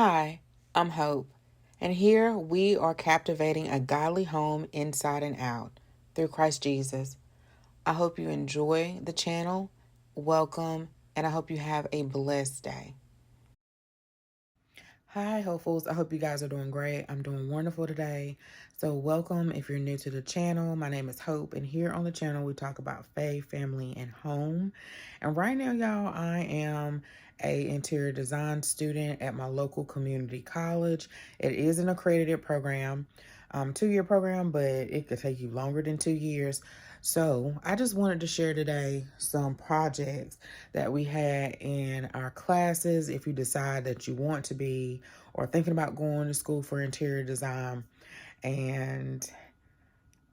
Hi, I'm Hope, and here we are captivating a godly home inside and out through Christ Jesus. I hope you enjoy the channel. Welcome, and I hope you have a blessed day. Hi, hopefuls. I hope you guys are doing great. I'm doing wonderful today. So welcome if you're new to the channel. My name is Hope, and here on the channel, we talk about faith, family, and home. And right now, y'all, I am a interior design student at my local community college. It is an accredited program, 2-year program, but it could take you longer than 2 years. So I just wanted to share today some projects that we had in our classes. If you decide that you want to be or thinking about going to school for interior design, and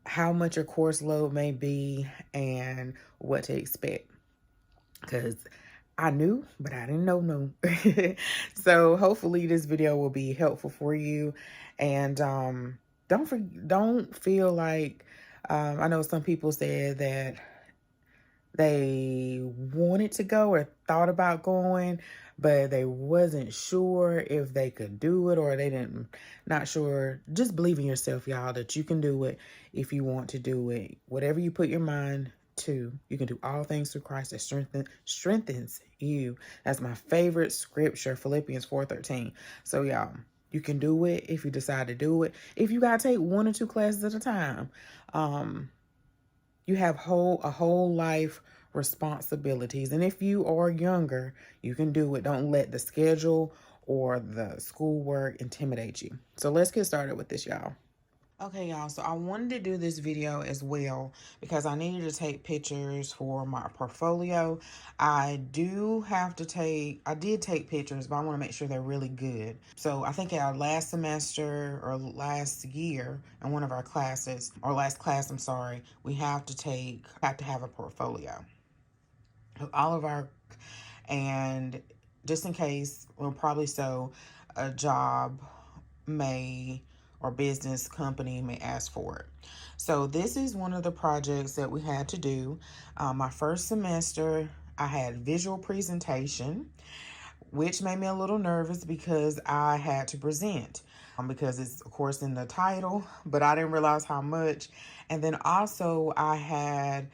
how much your course load may be and what to expect. Because I knew, but I didn't know. So hopefully this video will be helpful for you. And don't feel like I know some people said that they wanted to go or thought about going, but they wasn't sure if they could do it, or they didn't, not sure. Just believe in yourself, y'all, that you can do it if you want to do it. Whatever you put your mind to, you can do all things through Christ that strengthens you. That's my favorite scripture, Philippians 4:13. So y'all, you can do it if you decide to do it. If you gotta take 1 or 2 classes at a time, you have a whole life responsibilities. And if you are younger, you can do it. Don't let the schedule or the schoolwork intimidate you. So let's get started with this, y'all. Okay, y'all, so I wanted to do this video as well because I needed to take pictures for my portfolio. I did take pictures, but I want to make sure they're really good. So I think our last semester or last year in one of our classes, or last class, I'm sorry, we have to have a portfolio. All of our, and just in case, well, probably so, a job may or business company may ask for it. So this is one of the projects that we had to do. My first semester, I had visual presentation, which made me a little nervous because I had to present. Because it's of course in the title, but I didn't realize how much. And then also I had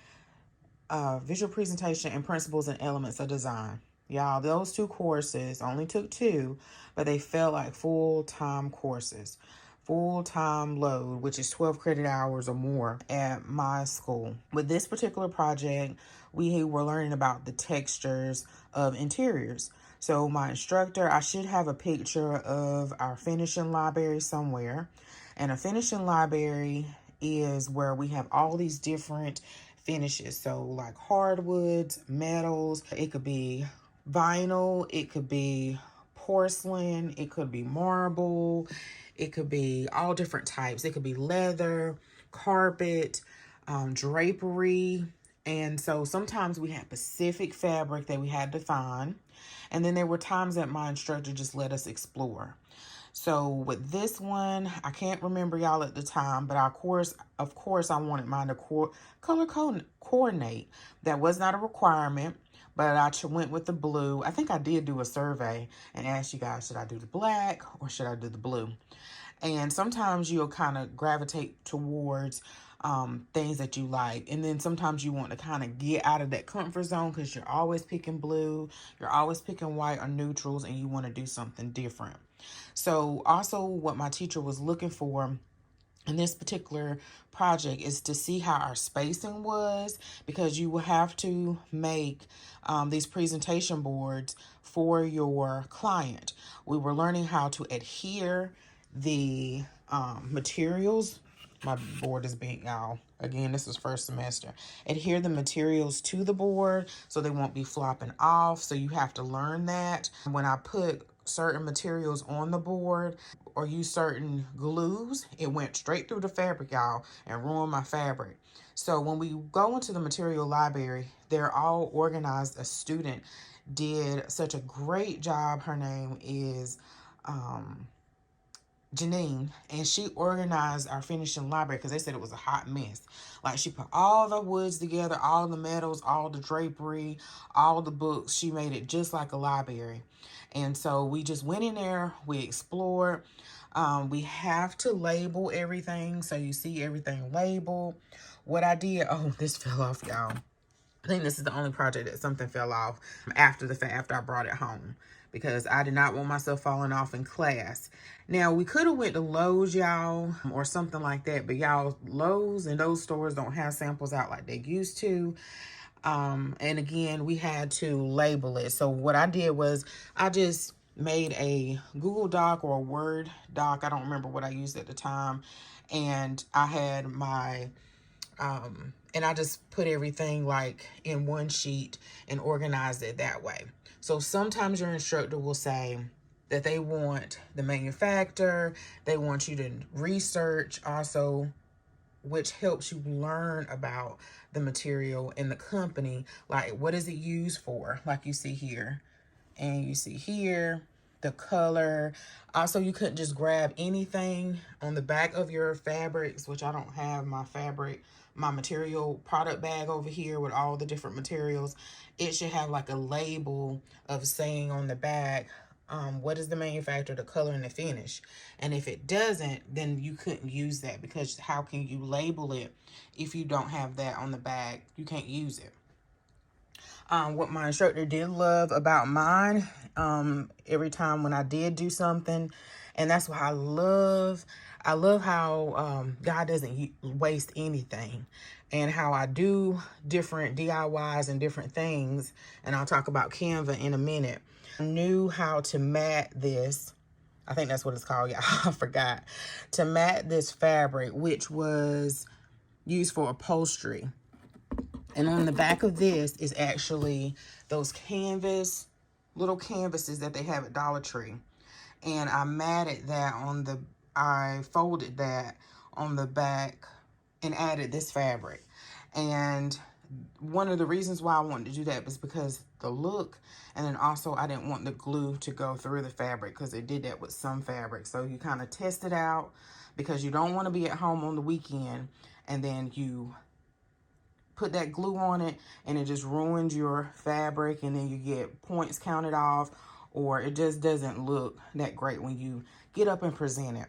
visual presentation and principles and elements of design. Y'all, those 2 courses only took 2, but they felt like full-time courses. Full-time load, which is 12 credit hours or more at my school. With this particular project, we were learning about the textures of interiors. So my instructor, I should have a picture of our finishing library somewhere. And a finishing library is where we have all these different finishes. So like hardwoods, metals, it could be vinyl, it could be porcelain, it could be marble, it could be all different types. It could be leather, carpet, drapery. And so sometimes we had specific fabric that we had to find. And then there were times that my instructor just let us explore. So with this one, I can't remember y'all at the time, but of course, I wanted mine to color coordinate. That was not a requirement, but I went with the blue. I think I did do a survey and asked you guys, should I do the black or should I do the blue? And sometimes you'll kind of gravitate towards things that you like. And then sometimes you want to kind of get out of that comfort zone because you're always picking blue, you're always picking white or neutrals, and you want to do something different. So also what my teacher was looking for in this particular project is to see how our spacing was, because you will have to make these presentation boards for your client. We were learning how to adhere the materials. My board is being out. Again, this is first semester. Adhere the materials to the board so they won't be flopping off. So you have to learn that. When I put certain materials on the board or use certain glues, it went straight through the fabric, y'all, and ruined my fabric. So when we go into the material library, they're all organized. A student did such a great job. Her name is Janine, and she organized our finishing library because they said it was a hot mess. Like, she put all the woods together, all the metals, all the drapery, all the books. She made it just like a library. And so we just went in there, we explored. We have to label everything, so you see everything labeled. What I did, oh, this fell off, y'all. I think this is the only project that something fell off after the fact, after I brought it home, because I did not want myself falling off in class. Now, we could have went to Lowe's, y'all, or something like that, but y'all, Lowe's and those stores don't have samples out like they used to. And again, we had to label it. So what I did was I just made a Google Doc or a Word doc. I don't remember what I used at the time. And I had my and I just put everything like in one sheet and organized it that way. So sometimes your instructor will say that they want the manufacturer, they want you to research also, which helps you learn about the material and the company. Like, what is it used for? Like you see here, and you see here the color. Also, you couldn't just grab anything on the back of your fabrics, which I don't have my material product bag over here with all the different materials. It should have like a label of saying on the back, what is the manufacturer, the color, and the finish. And if it doesn't, then you couldn't use that, because how can you label it if you don't have that on the bag? You can't use it. What my instructor did love about mine, every time when I did do something, and that's why I love how God doesn't waste anything, and how I do different DIYs and different things, and I'll talk about Canva in a minute. I knew how to mat this. I think that's what it's called, y'all. I forgot. To mat this fabric, which was used for upholstery. And on the back of this is actually those little canvases that they have at Dollar Tree. And I matted that I folded that on the back and added this fabric. And one of the reasons why I wanted to do that was because the look, and then also I didn't want the glue to go through the fabric, because they did that with some fabric. So you kind of test it out, because you don't want to be at home on the weekend and then you put that glue on it and it just ruins your fabric, and then you get points counted off, or it just doesn't look that great when you get up and present it.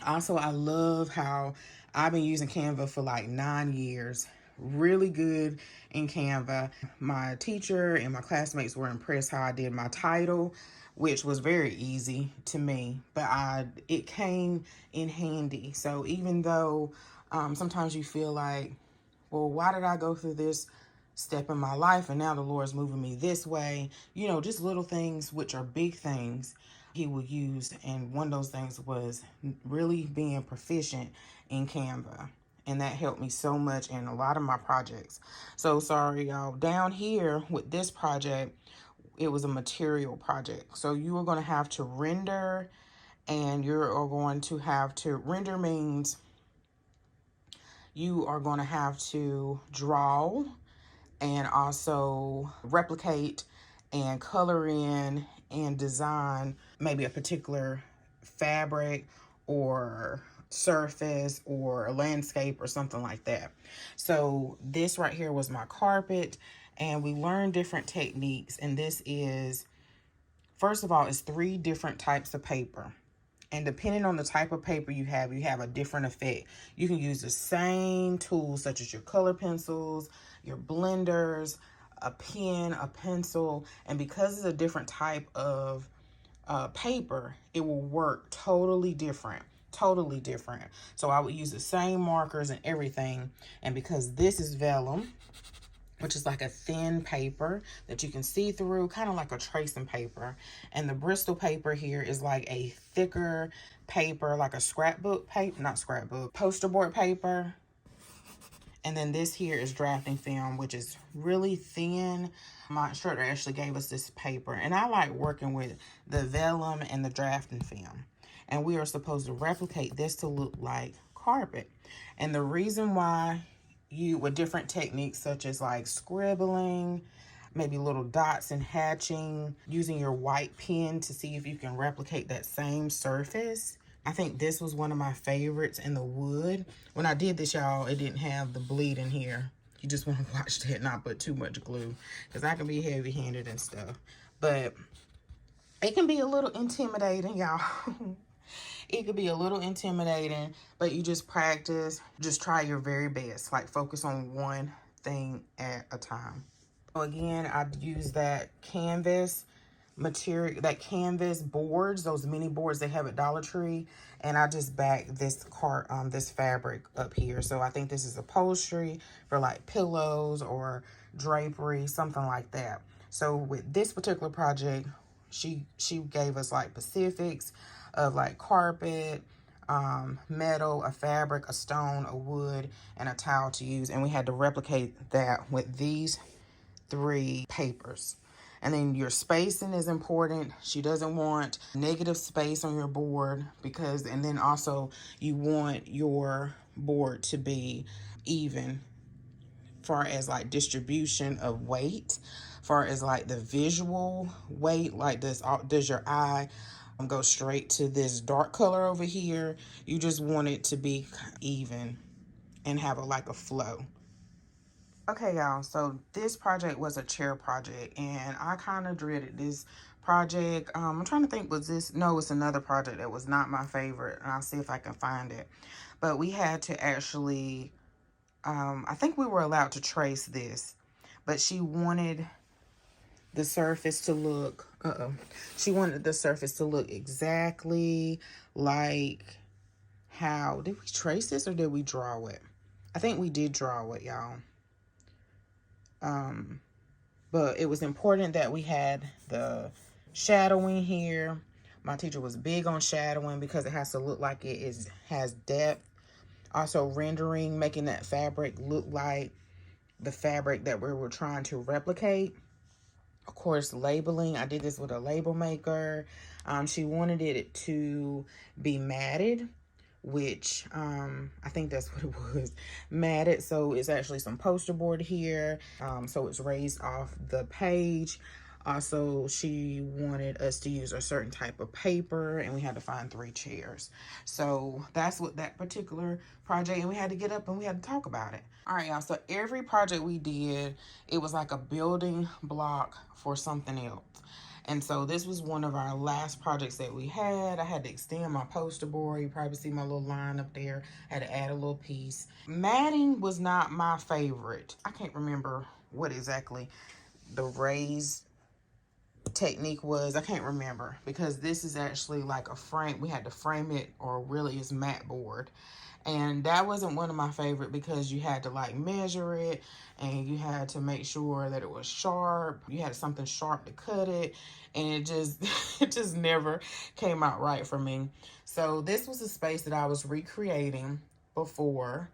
Also, I love how I've been using Canva for like 9 years. Really good in Canva. My teacher and my classmates were impressed how I did my title, which was very easy to me, but it came in handy. So even though sometimes you feel like, well, why did I go through this step in my life and now the Lord's moving me this way? You know, just little things, which are big things, he will use. And one of those things was really being proficient in Canva. And that helped me so much in a lot of my projects. So sorry, y'all. Down here with this project, it was a material project. So you are going to have to render, and you're going to have to render means you are going to have to draw and also replicate and color in and design maybe a particular fabric or surface or a landscape or something like that. So this right here was my carpet, and we learned different techniques. And this is, first of all, it's 3 different types of paper. And depending on the type of paper you have a different effect. You can use the same tools, such as your color pencils, your blenders, a pen, a pencil. And because it's a different type of paper, it will work totally different. Totally different. So I would use the same markers and everything. And because this is vellum, which is like a thin paper that you can see through, kind of like a tracing paper. And the Bristol paper here is like a thicker paper, like a scrapbook paper, not scrapbook, poster board paper. And then this here is drafting film, which is really thin. My instructor actually gave us this paper, and I like working with the vellum and the drafting film. And we are supposed to replicate this to look like carpet. And the reason why with different techniques, such as like scribbling, maybe little dots and hatching, using your white pen to see if you can replicate that same surface I think this was one of my favorites in the wood. When I did this, y'all, it didn't have the bleed in here. You just want to watch that, not put too much glue, because I can be heavy-handed and stuff. But it can be a little intimidating, y'all. It could be a little intimidating, but you just practice. Just try your very best. Like, focus on one thing at a time. So again, I've used that canvas material, that canvas boards, those mini boards they have at Dollar Tree, and I just backed this fabric up here. So I think this is upholstery for like pillows or drapery, something like that. So with this particular project, she gave us like Pacifics of like carpet, metal, a fabric, a stone, a wood, and a towel to use, and we had to replicate that with these 3 papers. And then your spacing is important. She doesn't want negative space on your board, because, and then also you want your board to be even far as like distribution of weight, far as like the visual weight. Like, does your eye go straight to this dark color over here? You just want it to be even and have like a flow. Okay, y'all, so this project was a chair project, and I kind of dreaded this project. I'm trying to think, was this? No, it's another project that was not my favorite, and I'll see if I can find it. But we had to actually, I think we were allowed to trace this, but she wanted the surface to look, she wanted the surface to look exactly like how, did we trace this or did we draw it? I think we did draw it, y'all. But it was important that we had the shadowing here. My teacher was big on shadowing because it has to look like has depth. Also rendering, making that fabric look like the fabric that we were trying to replicate. Of course, labeling. I did this with a label maker. She wanted it to be matted, which I think that's what it was, matted. So it's actually some poster board here, so it's raised off the page. Also, she wanted us to use a certain type of paper, and we had to find 3 chairs. So that's what that particular project, and we had to get up and we had to talk about it. All right, y'all, so every project we did, it was like a building block for something else. And so this was one of our last projects that we had. I had to extend my poster board. You probably see my little line up there. I had to add a little piece. Matting was not my favorite. I can't remember what exactly the raised technique was. I can't remember, because this is actually like a frame. We had to frame it, or really it's mat board. And that wasn't one of my favorite, because you had to like measure it, and you had to make sure that it was sharp. You had something sharp to cut it, and it just it just never came out right for me. So this was a space that I was recreating before,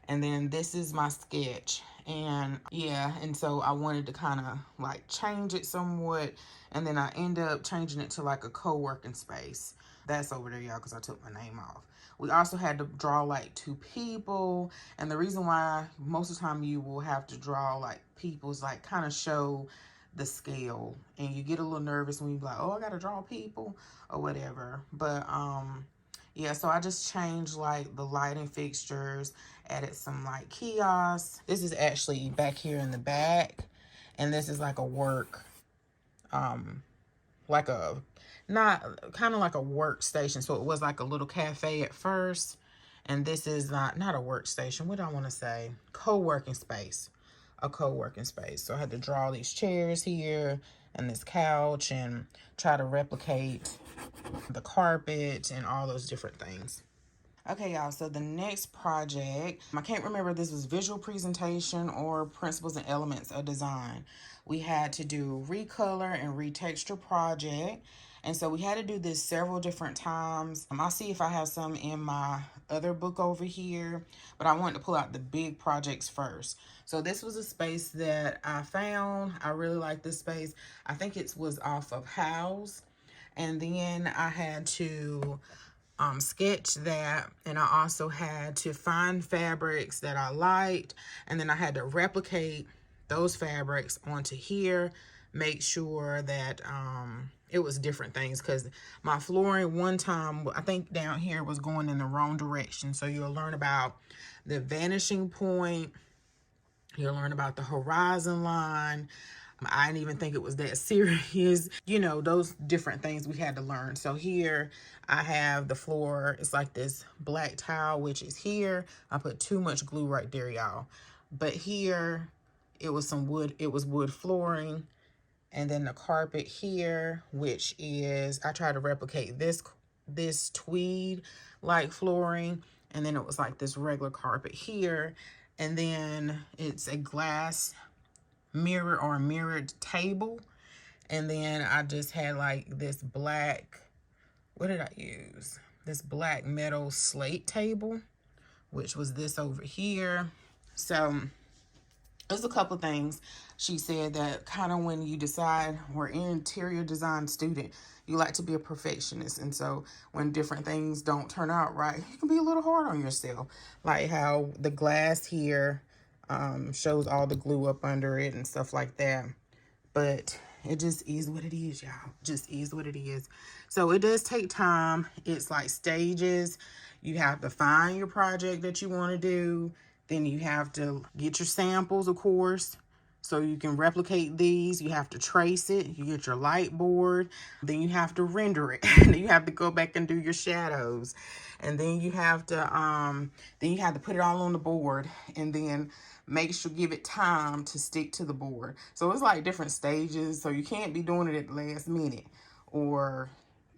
and then this is my sketch. And yeah, and so I wanted to kind of like change it somewhat, and then I end up changing it to like a co-working space. That's over there, y'all, because I took my name off. We also had to draw like 2 people, and the reason why most of the time you will have to draw like people is like kind of show the scale, and you get a little nervous when you're like, oh, I gotta draw people or whatever. But yeah, so I just changed like the lighting fixtures, added some like kiosks. This is actually back here in the back, and this is like a work, like a, not kind of like a workstation. So it was like a little cafe at first, and this is not a workstation. What do I want to say? Co-working space, a co-working space. So I had to draw these chairs here and this couch and try to replicate the carpet and all those different things. Okay, y'all, so the next project, I can't remember if this was visual presentation or principles and elements of design. We had to do recolor and retexture project. And so we had to do this several different times. I'll see if I have some in my other book over here, but I wanted to pull out the big projects first. So this was a space that I found. I really like this space. I think it was off of House. And then I had to sketch that, and I also had to find fabrics that I liked, and then I had to replicate those fabrics onto here, make sure that it was different things, because my flooring one time, I think down here was going in the wrong direction. So you'll learn about the vanishing point. You'll learn about the horizon line. I didn't even think it was that serious. You know, those different things we had to learn. So here I have the floor. It's like this black tile, which is here. I put too much glue right there, y'all. But here it was some wood. It was wood flooring. And then the carpet here, which is, I tried to replicate this tweed like flooring. And then it was like this regular carpet here. And then it's a glass mirror or a mirrored table. And then I just had like this black, what did I use? This black metal slate table, which was this over here. So there's a couple things. She said that kind of when you decide, we're an interior design student, you like to be a perfectionist. And so when different things don't turn out right, you can be a little hard on yourself. Like how the glass here shows all the glue up under it and stuff like that. But it just is what it is, y'all. Just is what it is. So it does take time. It's like stages. You have to find your project that you want to do. Then you have to get your samples, of course, so you can replicate these. You have to trace it. You get your light board. Then you have to render it. Then you have to go back and do your shadows. And then you have to put it all on the board, and then make sure, give it time to stick to the board. So it's like different stages. So you can't be doing it at the last minute, or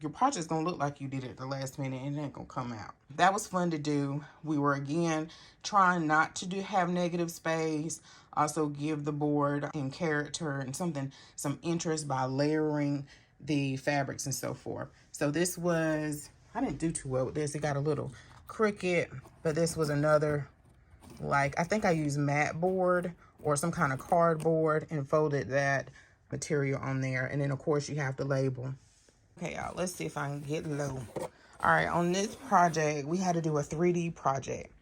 your project's gonna look like you did it at the last minute and it ain't gonna come out. That was fun to do. We were again trying not to have negative space. Also give the board in character and some interest by layering the fabrics and so forth. So this was, I didn't do too well with this. It got a little crooked, but this was another, like, I think I used mat board or some kind of cardboard and folded that material on there. And then of course you have to label. Okay, y'all, let's see if I can get low. All right, on this project, we had to do a 3D project.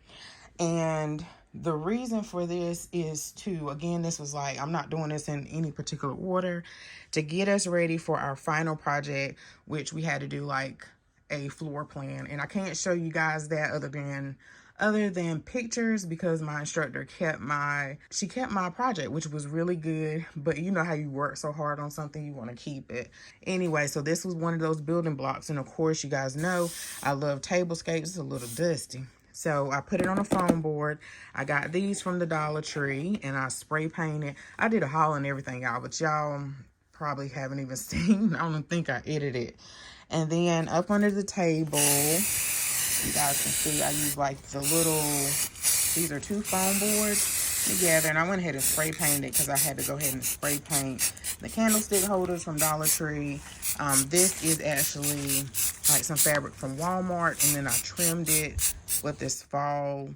And the reason for this is to, again, this was like, I'm not doing this in any particular order, to get us ready for our final project, which we had to do like a floor plan. And I can't show you guys that other than pictures, because my instructor kept my project, which was really good. But you know how you work so hard on something, you want to keep it. Anyway, so this was one of those building blocks. And of course, you guys know I love tablescapes. It's a little dusty. So I put it on a foam board. I got these from the Dollar Tree and I spray painted. I did a haul and everything, y'all, but y'all probably haven't even seen. I don't think I edited it. And then up under the table, you guys can see I use like the little, these are 2 foam boards together, and I went ahead and spray painted it because I had to go ahead and spray paint the candlestick holders from Dollar Tree. This is actually like some fabric from Walmart, and then I trimmed it with this fall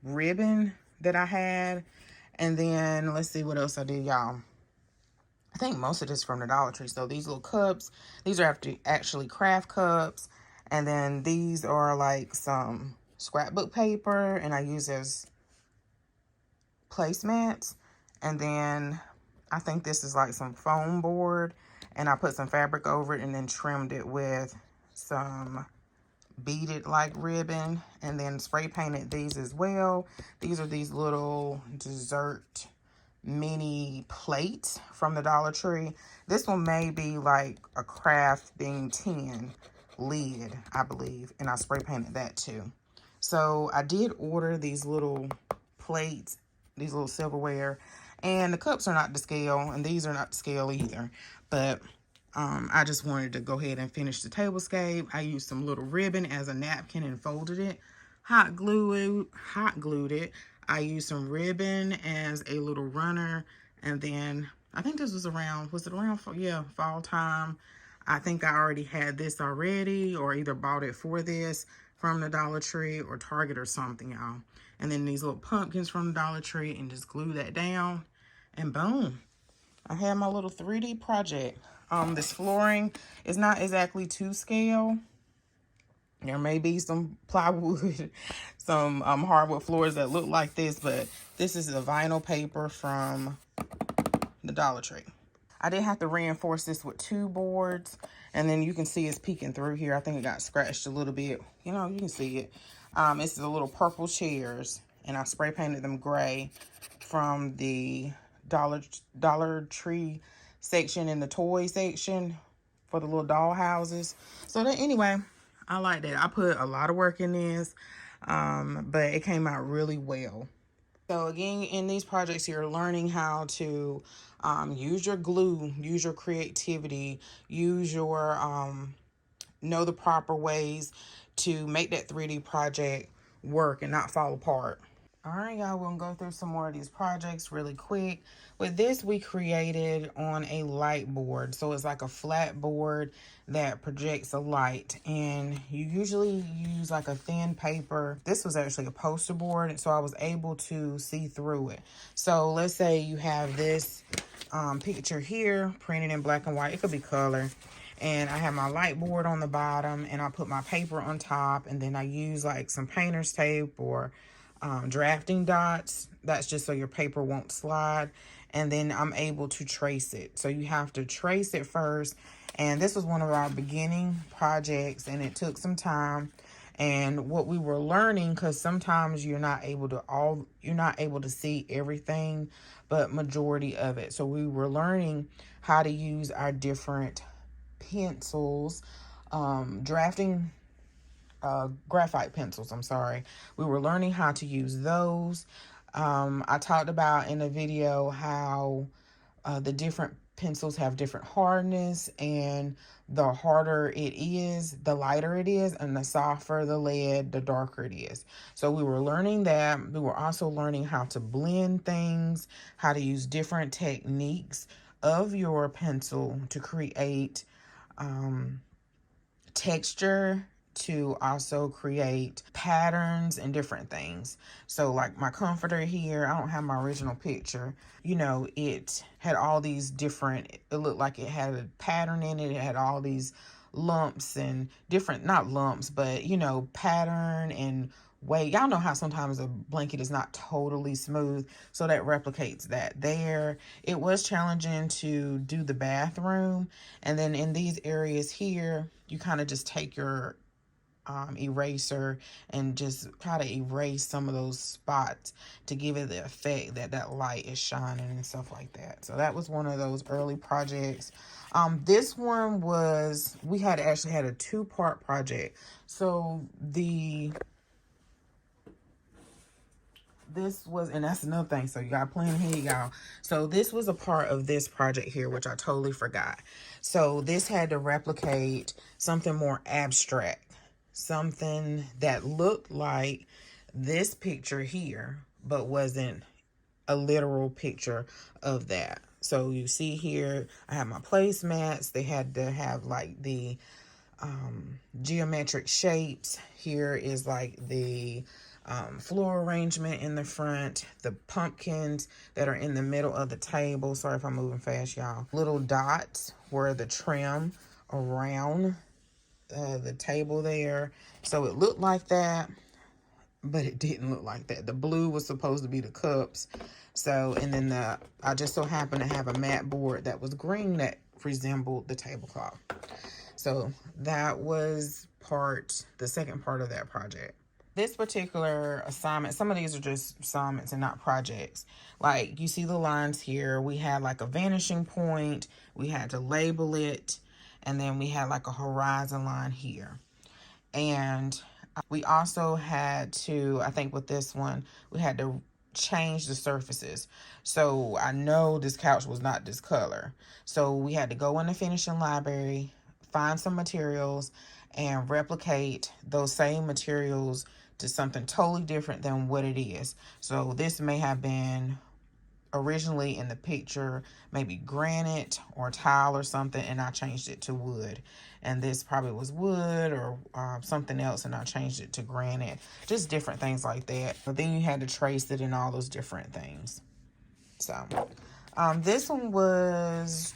ribbon that I had. And then let's see what else I did, y'all. I think most of this from the Dollar Tree. So these little cups, these are actually craft cups. And then these are like some scrapbook paper, and I use as placemats. And then I think this is like some foam board, and I put some fabric over it and then trimmed it with some beaded like ribbon, and then spray painted these as well. These are these little dessert mini plates from the Dollar Tree. This one may be like a crafting tin lid, I believe, and I spray painted that too. So I did order these little plates, these little silverware, and the cups are not to scale, and these are not to scale either. But I just wanted to go ahead and finish the tablescape. I used some little ribbon as a napkin and folded it. Hot glued it. I used some ribbon as a little runner, and then I think this was around, fall time. I think I already had this already, or either bought it for this from the Dollar Tree or Target or something, y'all. And then these little pumpkins from the Dollar Tree, and just glue that down, and boom. I had my little 3D project. This flooring is not exactly to scale. There may be some plywood, some hardwood floors that look like this, but this is a vinyl paper from the Dollar Tree. I did have to reinforce this with 2 boards, and then you can see it's peeking through here. I think it got scratched a little bit. You know, you can see it. It's the little purple chairs, and I spray painted them gray from the Dollar Tree section in the toy section for the little doll houses. So that, anyway, I like that. I put a lot of work in this, but it came out really well. So again, in these projects, you're learning how to use your glue, use your creativity, use your know the proper ways to make that 3D project work and not fall apart. All right, y'all, we're gonna go through some more of these projects really quick. With this, we created on a light board. So it's like a flat board that projects a light. And you usually use like a thin paper. This was actually a poster board, so I was able to see through it. So let's say you have this picture here printed in black and white. It could be color. And I have my light board on the bottom, and I put my paper on top, and then I use like some painter's tape or drafting dots. That's just so your paper won't slide. And then I'm able to trace it. So you have to trace it first. And this was one of our beginning projects, and it took some time. And what we were learning, because sometimes you're not able to see everything, but majority of it. So we were learning how to use our different pencils, drafting graphite pencils, I'm sorry. We were learning how to use those. I talked about in a video how the different pencils have different hardness, and the harder it is, the lighter it is, and the softer the lead, the darker it is. So we were learning that. We were also learning how to blend things, how to use different techniques of your pencil to create texture, to also create patterns and different things. So like my comforter here, I don't have my original picture. You know, it had all these different, it looked like it had a pattern in it. It had all these lumps and different, not lumps, but you know, pattern and weight. Y'all know how sometimes a blanket is not totally smooth, so that replicates that there. It was challenging to do the bathroom, and then in these areas here, you kind of just take your eraser and just try to erase some of those spots to give it the effect that that light is shining and stuff like that. So that was one of those early projects. This one was, we had actually had a 2-part project. So this was, and that's another thing, so you got plenty here, y'all. So this was a part of this project here, which I totally forgot. So this had to replicate something more abstract, something that looked like this picture here, but wasn't a literal picture of that. So you see here, I have my placemats. They had to have like the geometric shapes. Here is like the floor arrangement in the front, the pumpkins that are in the middle of the table. Sorry if I'm moving fast, y'all. Little dots were the trim around the table there. So it looked like that, but it didn't look like that. The blue was supposed to be the cups. So, and then I just so happened to have a mat board that was green that resembled the tablecloth. So that was the second part of that project. This particular assignment, some of these are just assignments and not projects. Like you see the lines here, we had like a vanishing point, we had to label it, and then we had like a horizon line here. And we also had to, I think with this one, we had to change the surfaces. So I know this couch was not this color. So we had to go in the finishing library, find some materials, and replicate those same materials to something totally different than what it is. So this may have been originally in the picture maybe granite or tile or something, and I changed it to wood. And this probably was wood or something else, and I changed it to granite. Just different things like that. But then you had to trace it and all those different things. So this one was,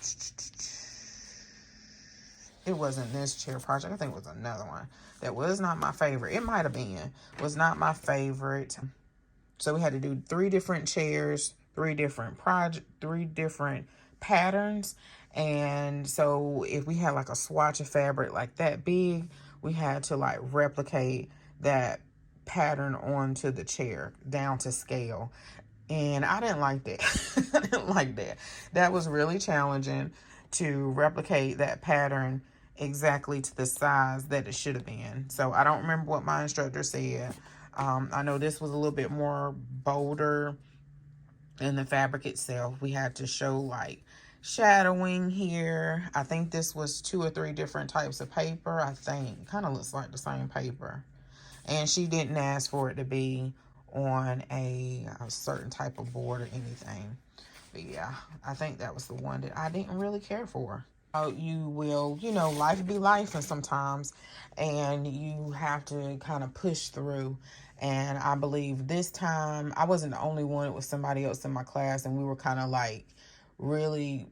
it wasn't this chair project. I think it was another one that was not my favorite. It might have been, was not my favorite. So we had to do 3 different chairs, 3 different patterns. And so if we had like a swatch of fabric like that big, we had to like replicate that pattern onto the chair down to scale. And I didn't like that. I didn't like that. That was really challenging to replicate that pattern exactly to the size that it should have been. So I don't remember what my instructor said. I know this was a little bit more bolder in the fabric itself. We had to show like shadowing here. I think this was 2 or 3 different types of paper. I think kind of looks like the same paper. And she didn't ask for it to be on a certain type of board or anything. But yeah, I think that was the one that I didn't really care for. You will, life be life, and sometimes, and you have to kind of push through. And I believe this time I wasn't the only one. It was somebody else in my class, and we were kind of like really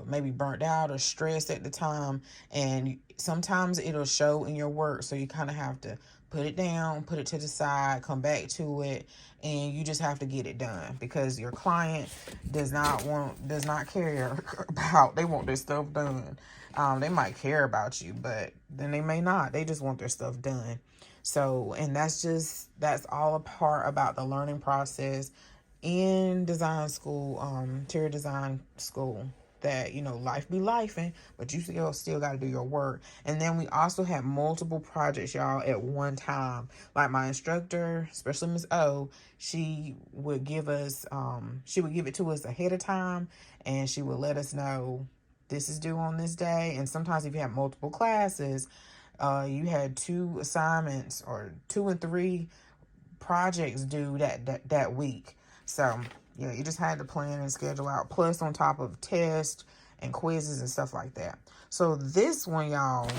maybe burnt out or stressed at the time. And sometimes it'll show in your work, so you kind of have to put it down, put it to the side, come back to it, and you just have to get it done, because your client does not care about, they want their stuff done. They might care about you, but then they may not. They just want their stuff done. So, and that's all a part about the learning process in design school, interior design school, that life be lifing, but you still got to do your work. And then we also had multiple projects, y'all, at one time. Like my instructor, especially Miss O, she would give us she would give it to us ahead of time, and she would let us know this is due on this day. And sometimes if you have multiple classes, you had 2 assignments or 2 and 3 projects due that week. So yeah, you just had to plan and schedule out, plus on top of tests and quizzes and stuff like that. So this one, y'all,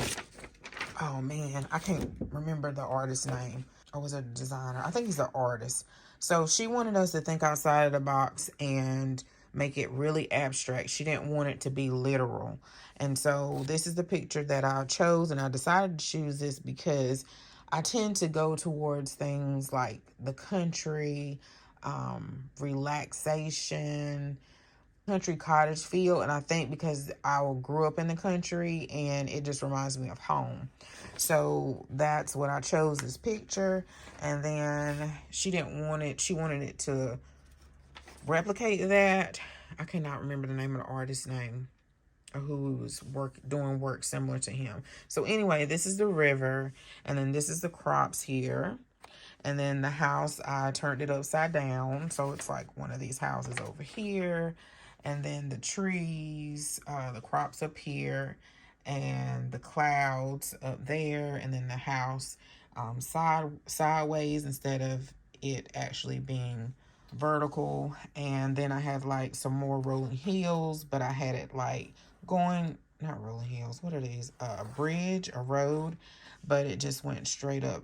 oh man, I can't remember the artist's name. Or was it a designer? I think he's an artist. So she wanted us to think outside of the box and make it really abstract. She didn't want it to be literal. And so this is the picture that I chose, and I decided to choose this because I tend to go towards things like the country, relaxation, country cottage feel. And I think because I grew up in the country and it just reminds me of home. So that's what I chose, this picture. And then she wanted it to replicate that. I cannot remember the name of the artist's name, or who was doing work similar to him. So anyway, this is the river, and then this is the crops here. And then the house, I turned it upside down, so it's like one of these houses over here. And then the trees, the crops up here, and the clouds up there, and then the house sideways instead of it actually being vertical. And then I have like some more rolling hills, but I had it like going, not rolling hills, what are these? A bridge, a road, but it just went straight up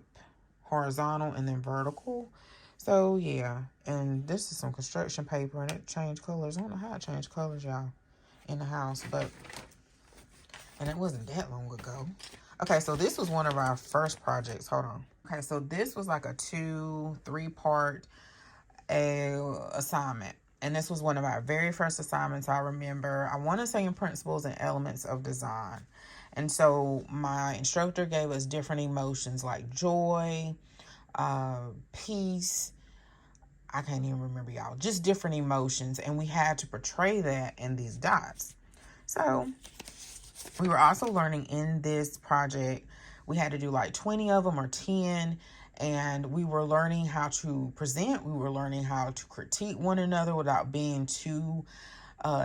horizontal and then vertical. So yeah, and this is some construction paper, and it changed colors. I don't know how it changed colors, y'all, in the house, and it wasn't that long ago. Okay, so this was one of our first projects. Hold on. Okay, so this was like a 2-3 part assignment. And this was one of our very first assignments. I remember, I want to say, in Principles and Elements of Design. And so my instructor gave us different emotions like joy, peace. I can't even remember, y'all. Just different emotions. And we had to portray that in these dots. So we were also learning in this project, we had to do like 20 of them or 10. And we were learning how to present. We were learning how to critique one another without being too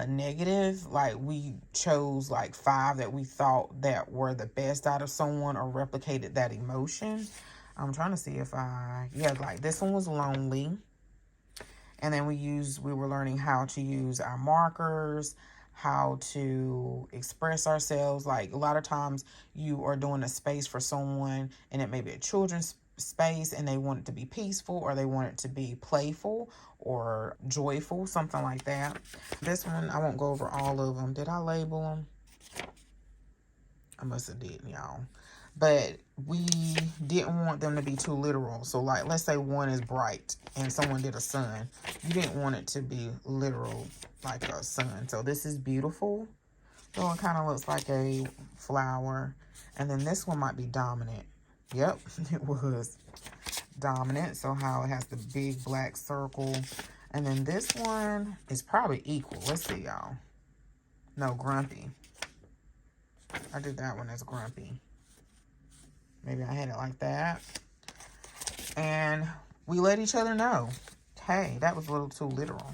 negative. Like we chose like 5 that we thought that were the best out of someone or replicated that emotion. I'm trying to see if like this one was lonely. And then we were learning how to use our markers, how to express ourselves. Like a lot of times you are doing a space for someone, and it may be a children's space, and they want it to be peaceful, or they want it to be playful or joyful, something like that. This one, I won't go over all of them. Did I label them? I must have did, y'all. But we didn't want them to be too literal. So, like, let's say one is bright and someone did a sun. You didn't want it to be literal like a sun. So this is beautiful. So it kind of looks like a flower. And then this one might be dominant. Yep, it was dominant. So how it has the big black circle. And then this one is probably equal. Let's see, y'all. No, grumpy. I did that one as grumpy. Maybe I had it like that. And we let each other know, hey, that was a little too literal.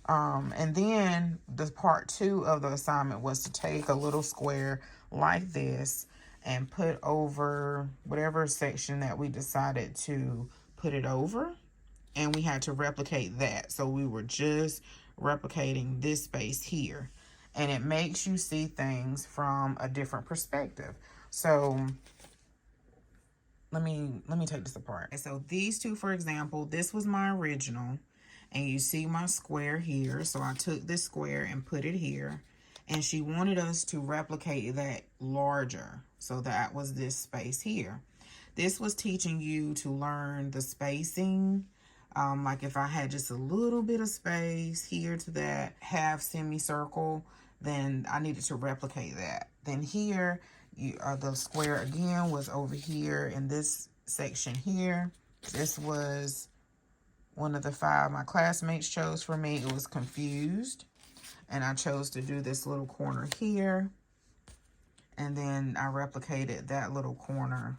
And then the part 2 of the assignment was to take a little square like this and put over whatever section that we decided to put it over. And we had to replicate that. So we were just replicating this space here. And it makes you see things from a different perspective. So let me take this apart. So these two, for example, this was my original. And you see my square here. So I took this square and put it here. And she wanted us to replicate that larger. So that was this space here. This was teaching you to learn the spacing. Like if I had just a little bit of space here to that half semicircle, then I needed to replicate that. Then here, the square again was over here in this section here. This was one of the 5 my classmates chose for me. It was confused. And I chose to do this little corner here. And then I replicated that little corner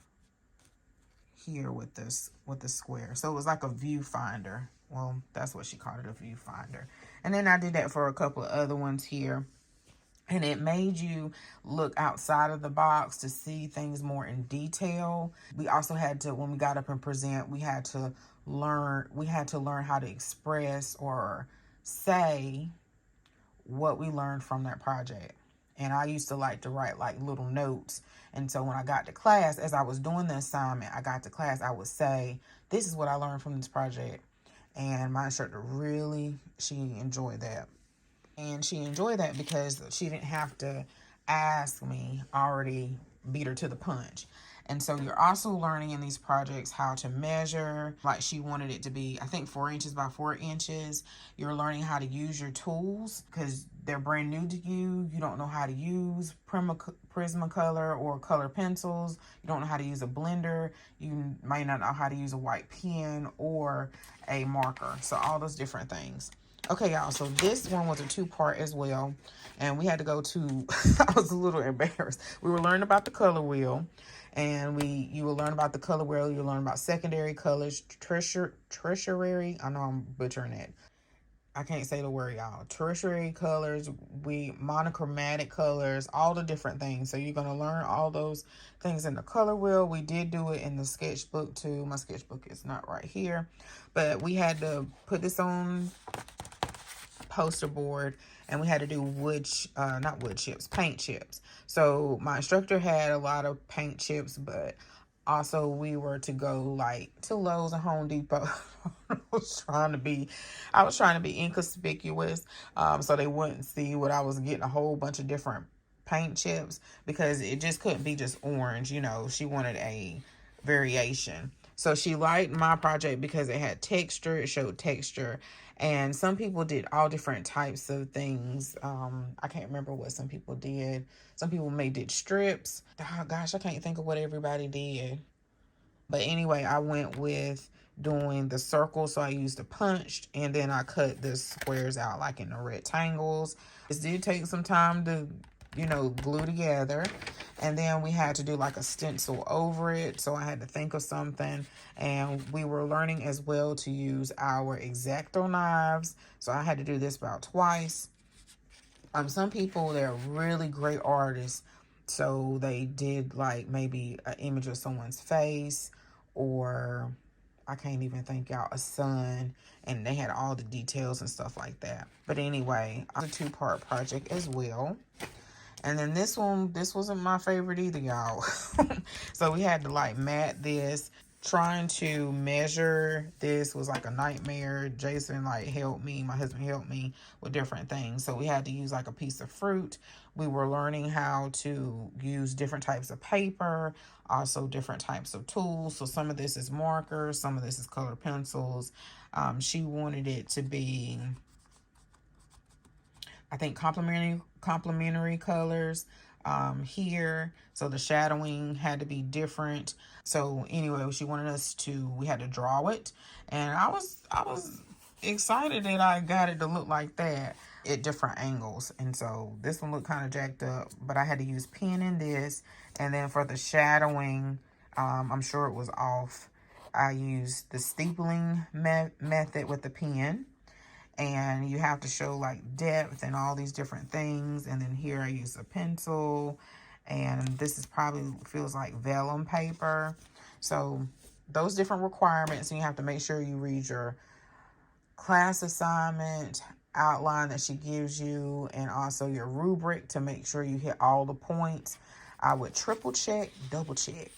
here with the square. So it was like a viewfinder. Well, that's what she called it, a viewfinder. And then I did that for a couple of other ones here. And it made you look outside of the box to see things more in detail. We also had to, when we got up and present, we had to learn how to express or say what we learned from that project. And I used to like to write like little notes. And so when I got to class, as I was doing the assignment, I got to class, I would say, this is what I learned from this project. And my instructor she enjoyed that. And she enjoyed that because she didn't have to ask me, already beat her to the punch. And so you're also learning in these projects how to measure. Like she wanted it to be, I think 4 inches by 4 inches. You're learning how to use your tools because they're brand new to you. You don't know how to use Prismacolor or color pencils. You don't know how to use a blender. You might not know how to use a white pen or a marker. So all those different things. Okay, y'all, so this one was a 2-part as well. And we had to go to, I was a little embarrassed. We were learning about the color wheel. And you will learn about the color wheel. You'll learn about secondary colors, tertiary. I know I'm butchering it. I can't say the word, y'all. Tertiary colors, monochromatic colors, all the different things. So you're going to learn all those things in the color wheel. We did do it in the sketchbook too. My sketchbook is not right here. But we had to put this on poster board, and we had to do paint chips. So my instructor had a lot of paint chips, but also we were to go like to Lowe's and Home Depot. I was trying to be inconspicuous, so they wouldn't see what I was getting, a whole bunch of different paint chips, because it just couldn't be just orange. She wanted a variation. So she liked my project because it had texture, it showed texture. And some people did all different types of things. I can't remember what some people did. Some people did strips. Oh, gosh, I can't think of what everybody did. But anyway, I went with doing the circle. So I used a punched, and then I cut the squares out like in the rectangles. This did take some time to, glue together. And then we had to do like a stencil over it. So I had to think of something. And we were learning as well to use our X-Acto knives. So I had to do this about twice. Some people, they're really great artists. So they did like maybe an image of someone's face, or I can't even think out, a sun. And they had all the details and stuff like that. But anyway, it's a 2-part project as well. And then this wasn't my favorite either, y'all. So we had to like mat this. Trying to measure this was like a nightmare. Jason like helped me, my husband helped me with different things. So we had to use like a piece of fruit. We were learning how to use different types of paper, also different types of tools. So some of this is markers, some of this is colored pencils. She wanted it to be, I think, complementary colors here. So the shadowing had to be different. So anyway, she wanted us to, we had to draw it. And I was excited that I got it to look like that at different angles. And so this one looked kind of jacked up, but I had to use pen in this. And then for the shadowing, I'm sure it was off. I used the steepling method with the pen. And you have to show like depth and all these different things. And then here I use a pencil, and this is probably feels like vellum paper. So those different requirements, and you have to make sure you read your class assignment outline that she gives you, and also your rubric to make sure you hit all the points. I would triple check, double check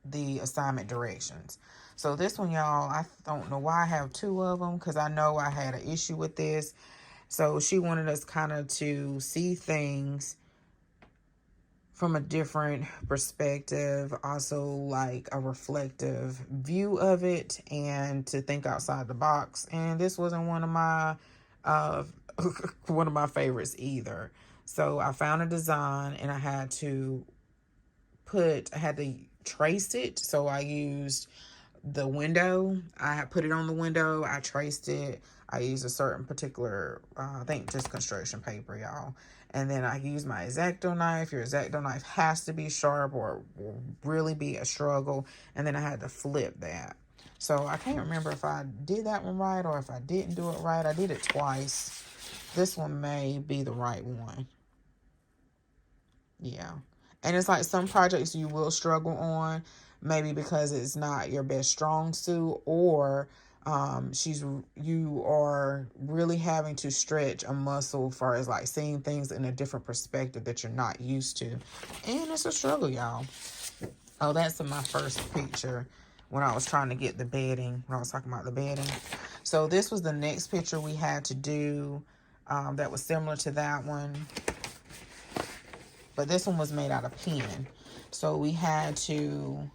the assignment directions. So this one, y'all, I don't know why I have two of them, because I know I had an issue with this. So she wanted us kind of to see things from a different perspective, also like a reflective view of it, and to think outside the box. And this wasn't one of my one of my favorites either. So I found a design, and I had to trace it. So I used the window. I put it on the window. I traced it. I used a certain particular, I think just construction paper, y'all. And then I used my X-Acto knife. Your X-Acto knife has to be sharp or it will really be a struggle. And then I had to flip that. So I can't remember if I did that one right or if I didn't do it right. I did it twice. This one may be the right one. Yeah. And it's like some projects you will struggle on, maybe because it's not your best strong suit, or you are really having to stretch a muscle for as like seeing things in a different perspective that you're not used to. And it's a struggle, y'all. Oh, that's in my first picture when I was trying to get the bedding, when I was talking about the bedding. So this was the next picture we had to do that was similar to that one. But this one was made out of pen. So we had to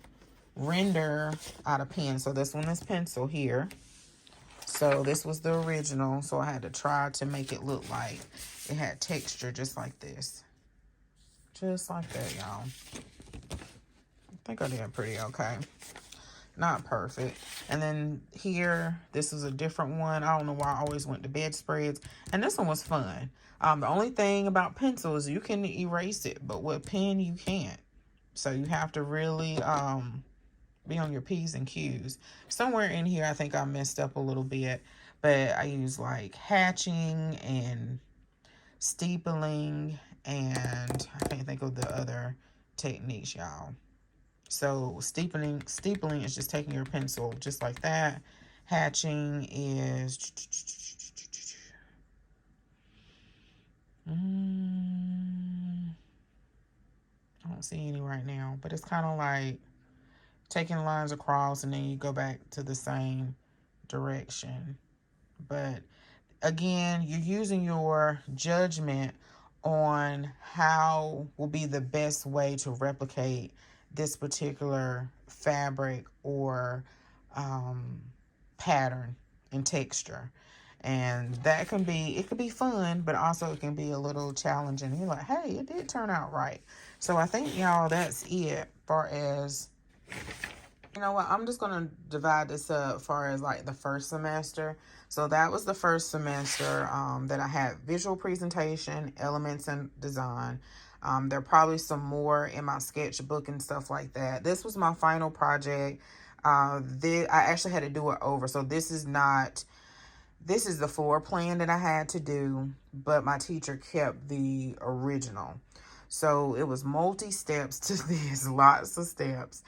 render out of pen. So this one is pencil here. So this was the original. So I had to try to make it look like it had texture just like this. Just like that, y'all. I think I did pretty okay. Not perfect. And then here, this is a different one. I don't know why I always went to bedspreads. And this one was fun. The only thing about pencil is you can erase it, but with pen, you can't. So you have to really be on your P's and Q's. Somewhere in here, I think I messed up a little bit. But I use like hatching and steepling. And I can't think of the other techniques, y'all. So steepling is just taking your pencil just like that. Hatching is I don't see any right now, but it's kind of like taking lines across and then you go back to the same direction. But again, you're using your judgment on how will be the best way to replicate this particular fabric or pattern and texture. And that can be, it could be fun, but also it can be a little challenging. You're like, hey, it did turn out right. So I think, y'all, that's it far as, you know what, I'm just going to divide this up far as like the first semester. So that was the first semester that I had visual presentation, elements, and design. There are probably some more in my sketchbook and stuff like that. This was my final project. I actually had to do it over. So this is the floor plan that I had to do, but my teacher kept the original. So it was multi-steps to this, lots of steps.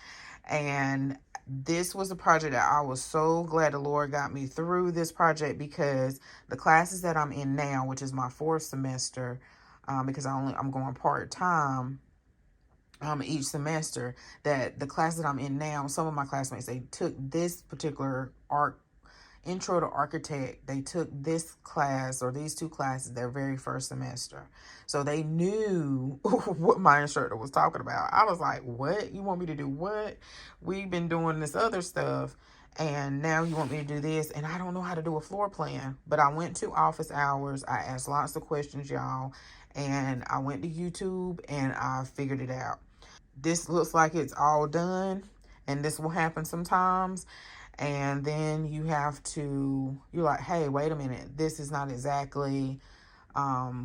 And this was a project that I was so glad the Lord got me through this project, because the classes that I'm in now, which is my fourth semester, because I'm going part-time, each semester. That the class that I'm in now, some of my classmates, they took this particular art intro to architect. They took this class or these two classes their very first semester, so they knew what my instructor was talking about. I was like, what, you want me to do what? We've been doing this other stuff and now you want me to do this, and I don't know how to do a floor plan. But I went to office hours, I asked lots of questions, y'all, and I went to YouTube and I figured it out. This looks like it's all done, and this will happen sometimes. And then you're like, hey, wait a minute, this is not exactly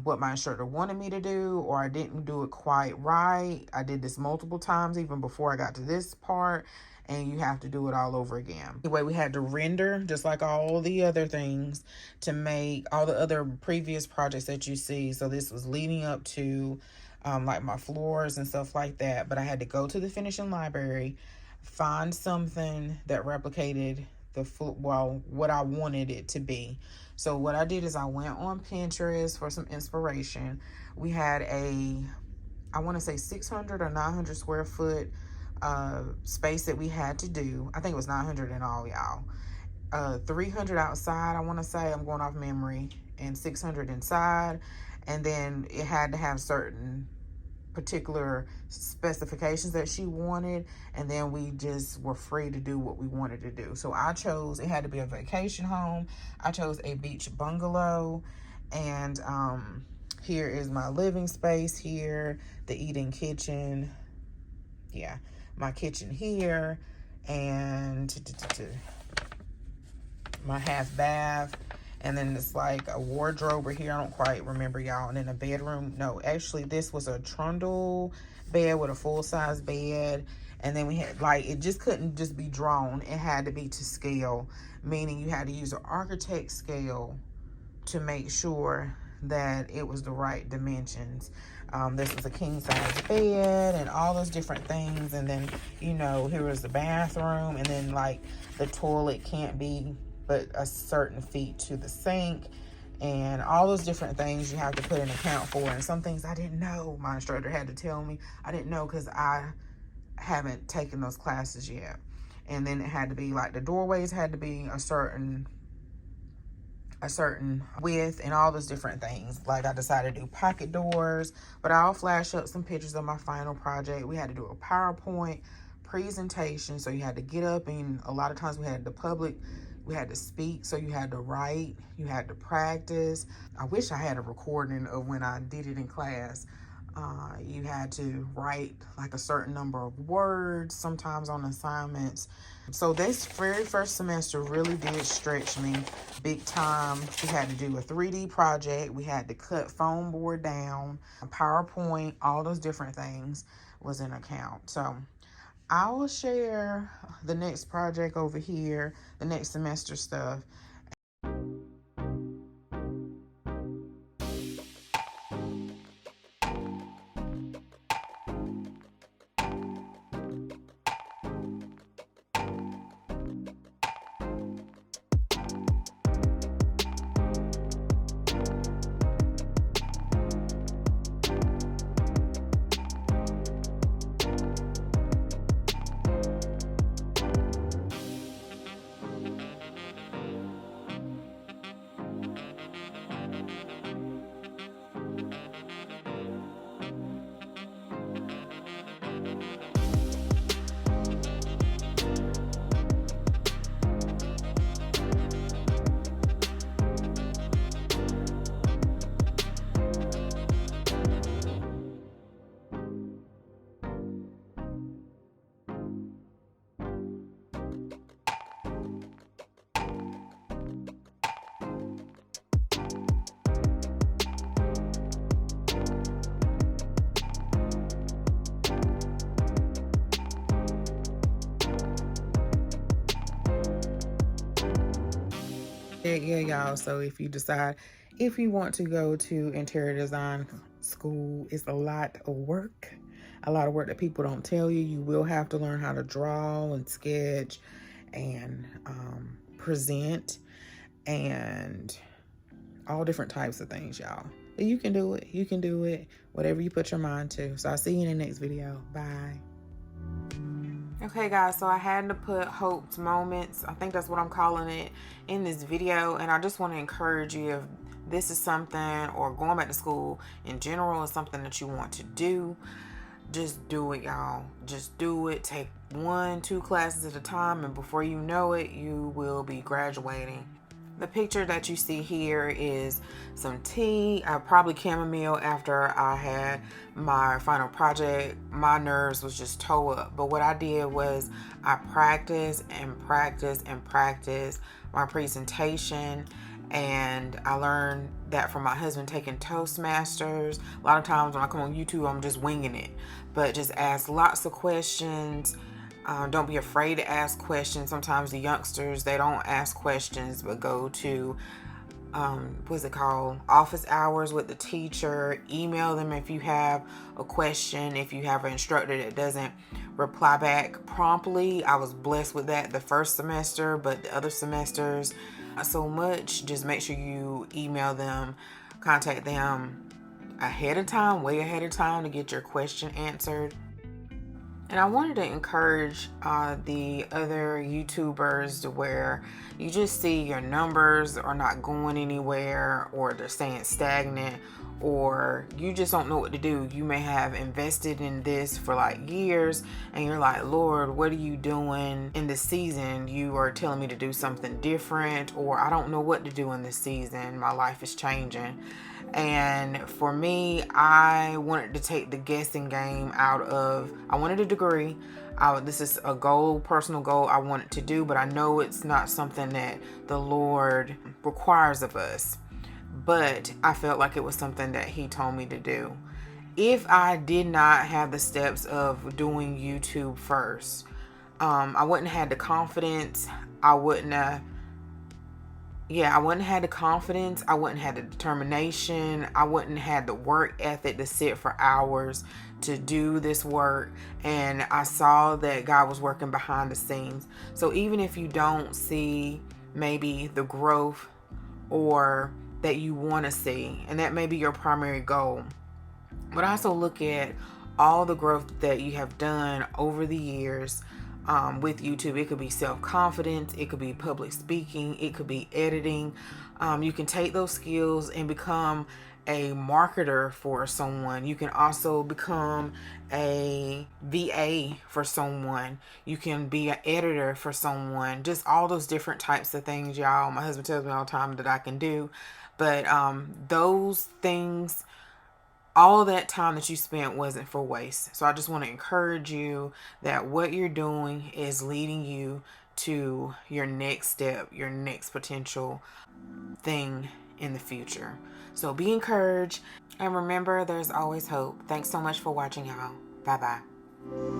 what my instructor wanted me to do, or I didn't do it quite right. I did this multiple times even before I got to this part, and you have to do it all over again. Anyway, we had to render just like all the other things to make all the other previous projects that you see. So this was leading up to like my floors and stuff like that. But I had to go to the finishing library, find something that replicated what I wanted it to be. So what I did is I went on Pinterest for some inspiration. We had I want to say 600 or 900 square foot space that we had to do. I think it was 900 in all, y'all. 300 outside, I want to say, I'm going off memory, and 600 inside. And then it had to have certain particular specifications that she wanted, and then we just were free to do what we wanted to do. So I chose, it had to be a vacation home. I chose a beach bungalow, and here is my living space here, the eating kitchen, yeah, my kitchen here, and my half bath. And then it's like a wardrobe over here. I don't quite remember, y'all. And then a bedroom. No, actually, this was a trundle bed with a full-size bed. And then we had, like, it just couldn't just be drawn. It had to be to scale, meaning you had to use an architect scale to make sure that it was the right dimensions. This was a king-size bed and all those different things. And then, you know, here was the bathroom. And then, like, the toilet can't be but a certain feet to the sink, and all those different things you have to put an account for. And some things I didn't know. My instructor had to tell me. I didn't know because I haven't taken those classes yet. And then it had to be like the doorways had to be a certain width and all those different things. Like I decided to do pocket doors, but I'll flash up some pictures of my final project. We had to do a PowerPoint presentation, so you had to get up, and a lot of times we had to speak, so you had to write, you had to practice. I wish I had a recording of when I did it in class. You had to write like a certain number of words, sometimes on assignments. So this very first semester really did stretch me big time. We had to do a 3D project. We had to cut foam board down, PowerPoint, all those different things was in account. So I will share the next project over here, the next semester stuff. Yeah, y'all. So if you decide, if you want to go to interior design school, it's a lot of work. A lot of work that people don't tell you. You will have to learn how to draw and sketch and present and all different types of things, y'all. You can do it. You can do it. Whatever you put your mind to. So I'll see you in the next video. Bye. Okay guys, so I had to put Hope's Moments, I think that's what I'm calling it, in this video. And I just want to encourage you, if this is something, or going back to school in general is something that you want to do, just do it, y'all. Just do it. Take 1-2 classes at a time, and before you know it, you will be graduating. The picture that you see here is some tea, probably chamomile. After I had my final project, my nerves was just toe up. But what I did was I practiced and practiced and practiced my presentation. And I learned that from my husband taking Toastmasters. A lot of times when I come on YouTube, I'm just winging it. But just ask lots of questions. Don't be afraid to ask questions. Sometimes the youngsters, they don't ask questions, but go to, what's it called? Office hours with the teacher. Email them if you have a question. If you have an instructor that doesn't reply back promptly. I was blessed with that the first semester, but the other semesters, not so much. Just make sure you email them, contact them ahead of time, way ahead of time, to get your question answered. And I wanted to encourage the other YouTubers to where you just see your numbers are not going anywhere, or they're staying stagnant, or you just don't know what to do. You may have invested in this for like years and you're like, Lord, what are you doing in this season? You are telling me to do something different, or I don't know what to do in this season. My life is changing. And for me, I wanted to take the guessing game out of, I wanted a degree. This is a goal, personal goal I wanted to do, but I know it's not something that the Lord requires of us. But I felt like it was something that He told me to do. If I did not have the steps of doing YouTube first, I wouldn't have had the confidence. I wouldn't have had the confidence. I wouldn't have the determination. I wouldn't have the work ethic to sit for hours to do this work. And I saw that God was working behind the scenes. So even if you don't see maybe the growth or that you want to see, and that may be your primary goal, but also look at all the growth that you have done over the years. With YouTube, it could be self-confidence, it could be public speaking, it could be editing. You can take those skills and become a marketer for someone. You can also become a VA for someone. You can be an editor for someone. Just all those different types of things, y'all. My husband tells me all the time that I can do. But those things, all that time that you spent wasn't for waste. So I just want to encourage you that what you're doing is leading you to your next step, your next potential thing in the future. So be encouraged, and remember, there's always hope. Thanks so much for watching, y'all. Bye-bye.